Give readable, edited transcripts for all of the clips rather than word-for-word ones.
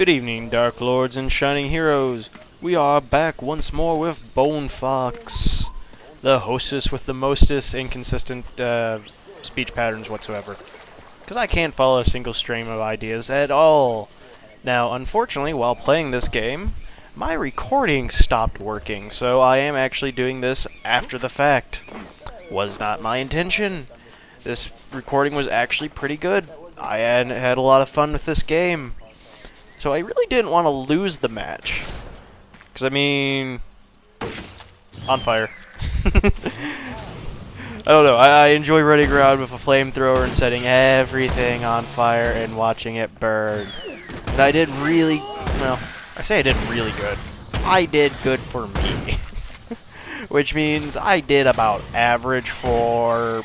Good evening, Dark Lords and Shining Heroes. We are back once more with Bone Fox, the hostess with the mostest inconsistent speech patterns whatsoever. Because I can't follow a single stream of ideas at all. Now, unfortunately, while playing this game, my recording stopped working, so I am actually doing this after the fact. Was not my intention. This recording was actually pretty good. I had a lot of fun with this game. So I really didn't want to lose the match. Because, I mean... on fire. I don't know. I enjoy running around with a flamethrower and setting everything on fire and watching it burn. And I did really... well, I say I did really good. I did good for me. Which means I did about average for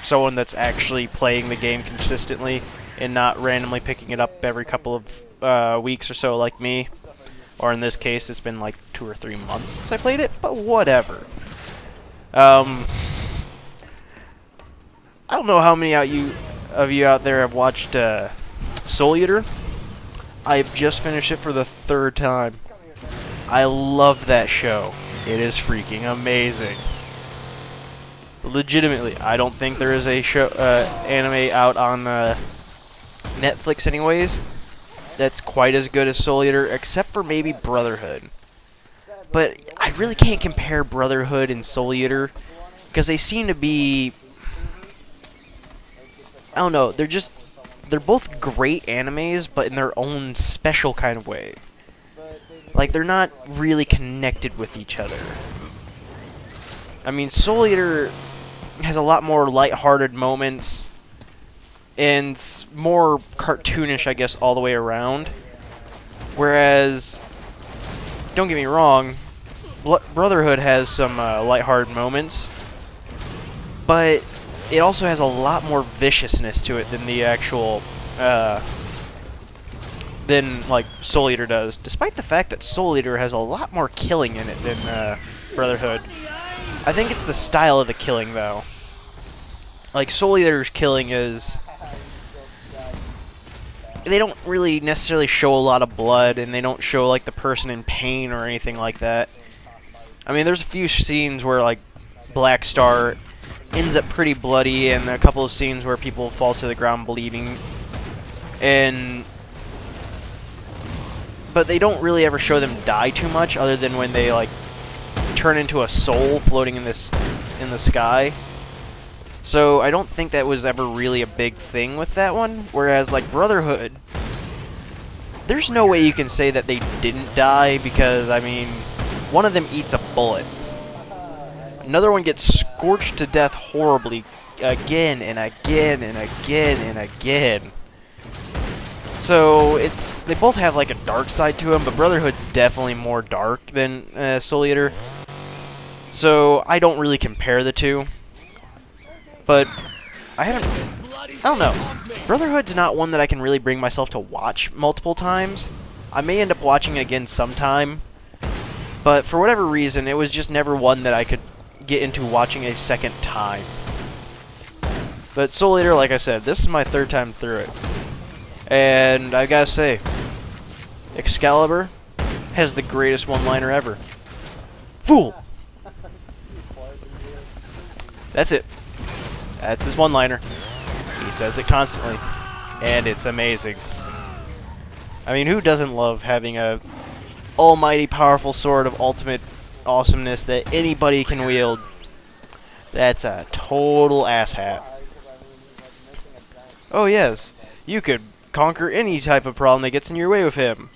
someone that's actually playing the game consistently and not randomly picking it up every couple of weeks or so like me. Or in this case, it's been like 2 or 3 months since I played it, but whatever. I don't know how many of you out there have watched Soul Eater. I've just finished it for the 3rd time. I love that show. It is freaking amazing. Legitimately, I don't think there is a show anime out on Netflix anyways that's quite as good as Soul Eater, except for maybe Brotherhood. But I really can't compare Brotherhood and Soul Eater because they seem to be... I don't know, they're both great animes, but in their own special kind of way. Like, they're not really connected with each other. I mean, Soul Eater has a lot more lighthearted moments and more cartoonish, I guess, all the way around. Whereas, don't get me wrong, Brotherhood has some lighthearted moments, but it also has a lot more viciousness to it than the actual, than, like, Soul Eater does. Despite the fact that Soul Eater has a lot more killing in it than Brotherhood. I think it's the style of the killing, though. Like, Soul Eater's killing is... they don't really necessarily show a lot of blood, and they don't show, like, the person in pain or anything like that. I mean, there's a few scenes where, like, Black Star ends up pretty bloody, and a couple of scenes where people fall to the ground bleeding. But they don't really ever show them die too much, other than when they, like, turn into a soul floating in the sky. So I don't think that was ever really a big thing with that one. Whereas, like, Brotherhood, there's no way you can say that they didn't die because, I mean, one of them eats a bullet. Another one gets scorched to death horribly again and again and again and again. So they both have, like, a dark side to them, but Brotherhood's definitely more dark than Soul Eater. So I don't really compare the two. But I don't know. Brotherhood's not one that I can really bring myself to watch multiple times. I may end up watching it again sometime. But for whatever reason, it was just never one that I could get into watching a second time. But Soul Eater, like I said, this is my 3rd time through it. And I gotta say, Excalibur has the greatest one-liner ever. Fool! That's it. That's his one-liner. He says it constantly. And it's amazing. I mean, who doesn't love having a almighty powerful sword of ultimate awesomeness that anybody can wield? That's a total asshat. Oh yes, you could conquer any type of problem that gets in your way with him.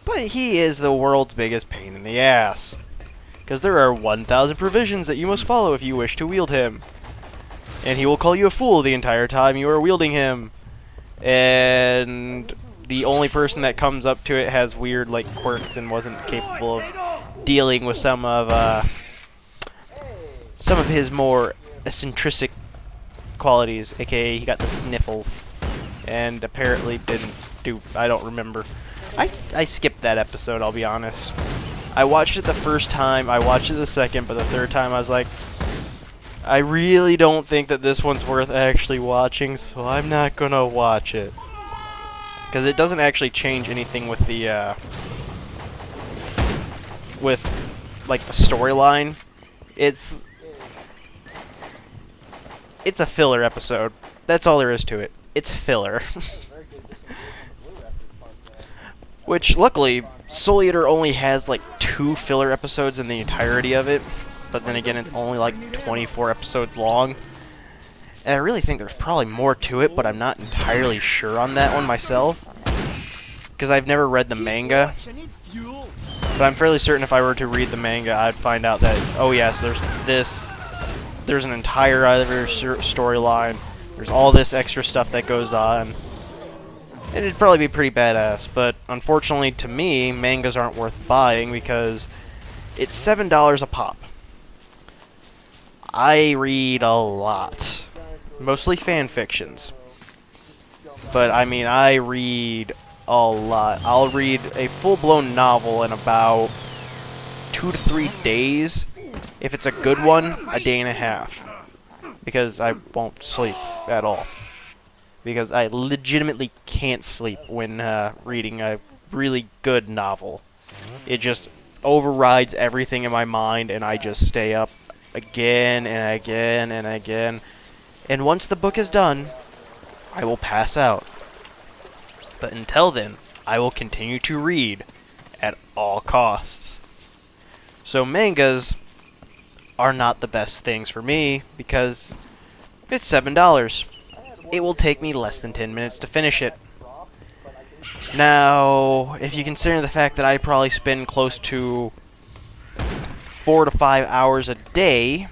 But he is the world's biggest pain in the ass. Because there are 1,000 provisions that you must follow if you wish to wield him. And he will call you a fool the entire time you are wielding him. And the only person that comes up to it has weird, like, quirks and wasn't capable of dealing with some of his more eccentric qualities, aka he got the sniffles. And apparently didn't do... I don't remember. I skipped that episode, I'll be honest. I watched it the first time, I watched it the second, but the 3rd time I was like... I really don't think that this one's worth actually watching, so I'm not gonna watch it. because it doesn't actually change anything with the like the storyline. It's a filler episode. That's all there is to it. It's filler. Which, luckily, Soul Eater only has like 2 filler episodes in the entirety of it. But then again, it's only like 24 episodes long. And I really think there's probably more to it, but I'm not entirely sure on that one myself. Because I've never read the manga. But I'm fairly certain if I were to read the manga, I'd find out that, oh yes, there's an entire other storyline. There's all this extra stuff that goes on. And it'd probably be pretty badass, but unfortunately to me, mangas aren't worth buying because it's $7 a pop. I read a lot. Mostly fan fictions. But I mean, I read a lot. I'll read a full-blown novel in about 2 to 3 days. If it's a good one, a day and a half. Because I won't sleep at all. Because I legitimately can't sleep when reading a really good novel. It just overrides everything in my mind, and I just stay up again and again and again. And once the book is done, I will pass out. But until then, I will continue to read at all costs. So mangas are not the best things for me because it's $7. It will take me less than 10 minutes to finish it. Now, if you consider the fact that I probably spend close to 4 to 5 hours a day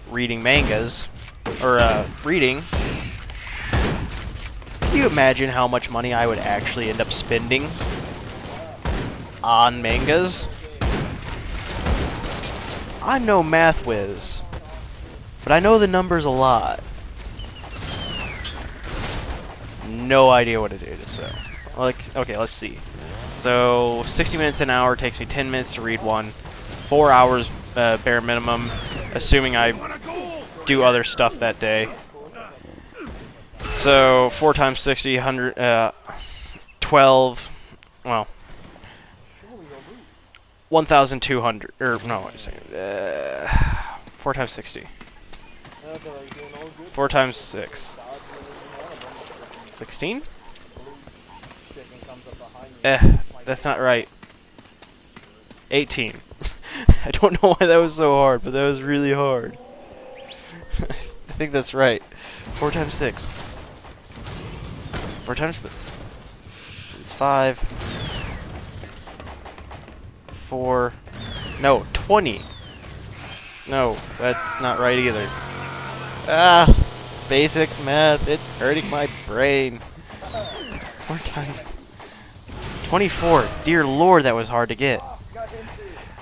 reading mangas, or reading, can you imagine how much money I would actually end up spending on mangas? I'm no math whiz, but I know the numbers a lot. No idea what it is, so... Okay, let's see. So, 60 minutes an hour takes me 10 minutes to read one. 4 hours bare minimum, assuming I do other stuff that day. So, 4 times 60, 100, 12, well... 1,200, or, no, wait a second. 4 times 60. 4 times 6. 16? That's not right. 18. I don't know why that was so hard, but that was really hard. I think that's right. 4 times 6. 4 times... It's 5. 4... No, 20. No, that's not right either. Ah! Basic math, it's hurting my brain. 4 times 24. Dear Lord, that was hard to get.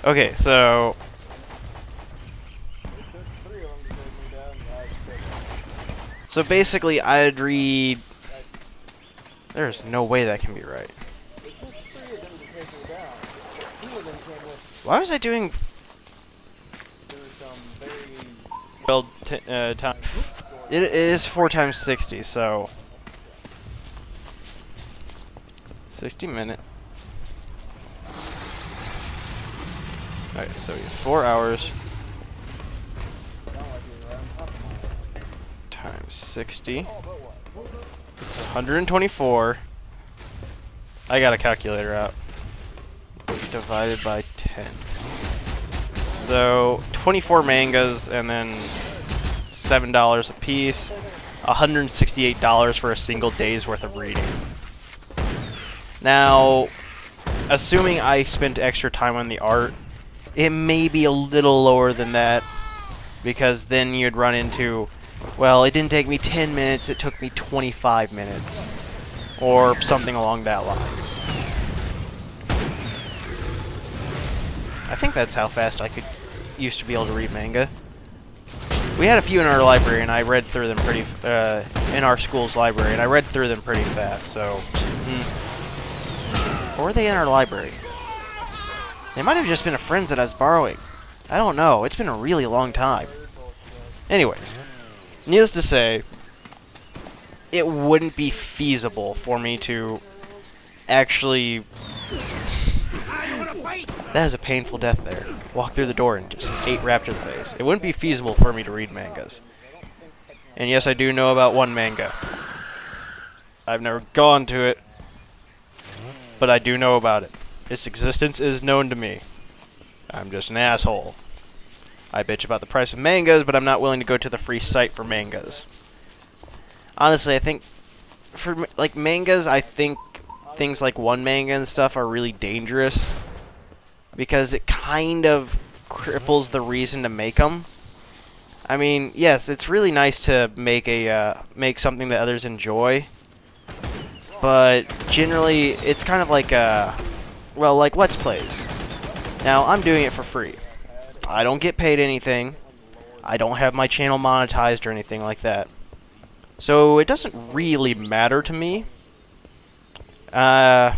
Okay, so basically I'd read... There's no way that can be right. Why was I doing... Well, time... It is 4 times 60, so 60 minutes. Alright, so we have 4 hours times 60. It's 124. I got a calculator out. Divided by 10. So 24 mangas and then $7 a piece, $168 for a single day's worth of reading. Now, assuming I spent extra time on the art, it may be a little lower than that, because then you'd run into, well, it didn't take me 10 minutes, it took me 25 minutes, or something along that lines. I think that's how fast I used to be able to read manga. We had a few in our library, and I read through them pretty, in our school's library, and I read through them pretty fast, so... Or were they in our library? They might have just been a friends that I was borrowing. I don't know. It's been a really long time. Anyways, needless to say, it wouldn't be feasible for me to actually... That is a painful death there. Walk through the door and just ate Raptor to the face. It wouldn't be feasible for me to read mangas. And yes, I do know about one manga. I've never gone to it, but I do know about it. Its existence is known to me. I'm just an asshole. I bitch about the price of mangas, but I'm not willing to go to the free site for mangas. Honestly, I think for like mangas, I think things like one manga and stuff are really dangerous because it kind of cripples the reason to make them. I mean, yes, it's really nice to make a make something that others enjoy, but generally it's kind of like well, like Let's Plays. Now, I'm doing it for free. I don't get paid anything. I don't have my channel monetized or anything like that. So it doesn't really matter to me. I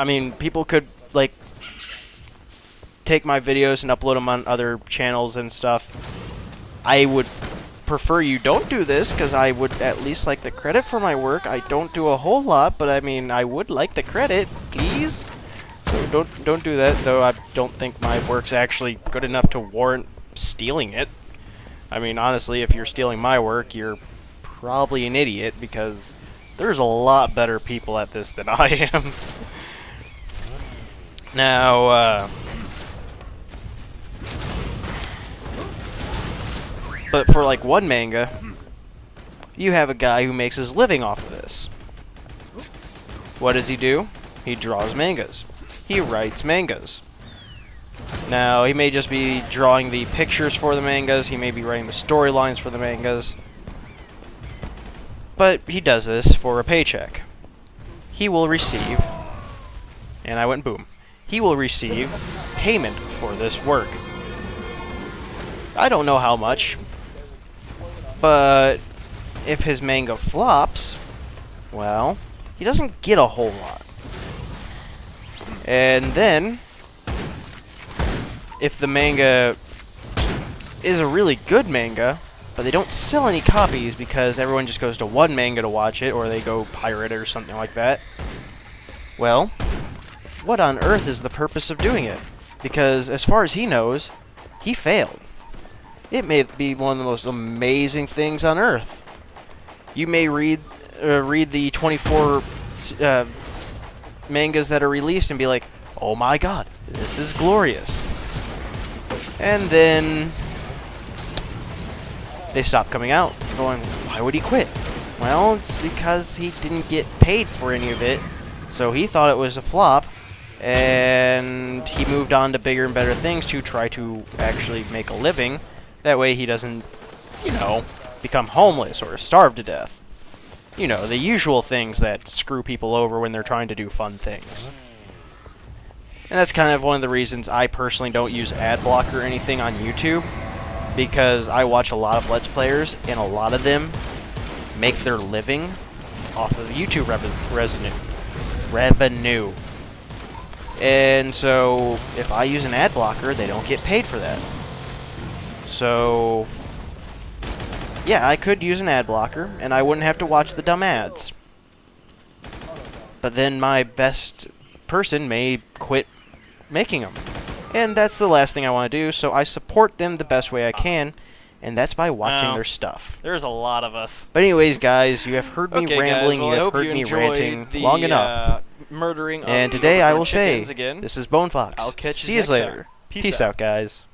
mean, people could, like, take my videos and upload them on other channels and stuff. I would prefer you don't do this, because I would at least like the credit for my work. I don't do a whole lot, but I mean, I would like the credit, please. So don't do that, though I don't think my work's actually good enough to warrant stealing it. I mean, honestly, if you're stealing my work, you're probably an idiot, because there's a lot better people at this than I am. Now, but for like one manga, you have a guy who makes his living off of this. What does he do? He draws mangas. He writes mangas. Now, he may just be drawing the pictures for the mangas, he may be writing the storylines for the mangas, but he does this for a paycheck. He will receive, and I went boom, he will receive payment for this work. I don't know how much, but if his manga flops, well, he doesn't get a whole lot. And then, if the manga is a really good manga, but they don't sell any copies because everyone just goes to one manga to watch it, or they go pirate it or something like that, well, what on earth is the purpose of doing it? Because as far as he knows, he failed. It may be one of the most amazing things on earth. You may read the 24 mangas that are released and be like, oh my god, this is glorious. And then they stop coming out, going, why would he quit? Well, it's because he didn't get paid for any of it, so he thought it was a flop, and he moved on to bigger and better things to try to actually make a living. That way he doesn't, you know, become homeless or starve to death. You know, the usual things that screw people over when they're trying to do fun things. And that's kind of one of the reasons I personally don't use ad block or anything on YouTube, because I watch a lot of Let's Players, and a lot of them make their living off of YouTube revenue. And so, if I use an ad blocker, they don't get paid for that. So, yeah, I could use an ad blocker, and I wouldn't have to watch the dumb ads. But then my best person may quit making them. And that's the last thing I want to do, so I support them the best way I can, and that's by watching their stuff. There's a lot of us. But anyways, guys, you have heard me rambling, guys, you have heard me ranting long enough. Murdering and today I will say, again. this is Bone Fox. I'll catch See you you next later. time. Peace out, guys.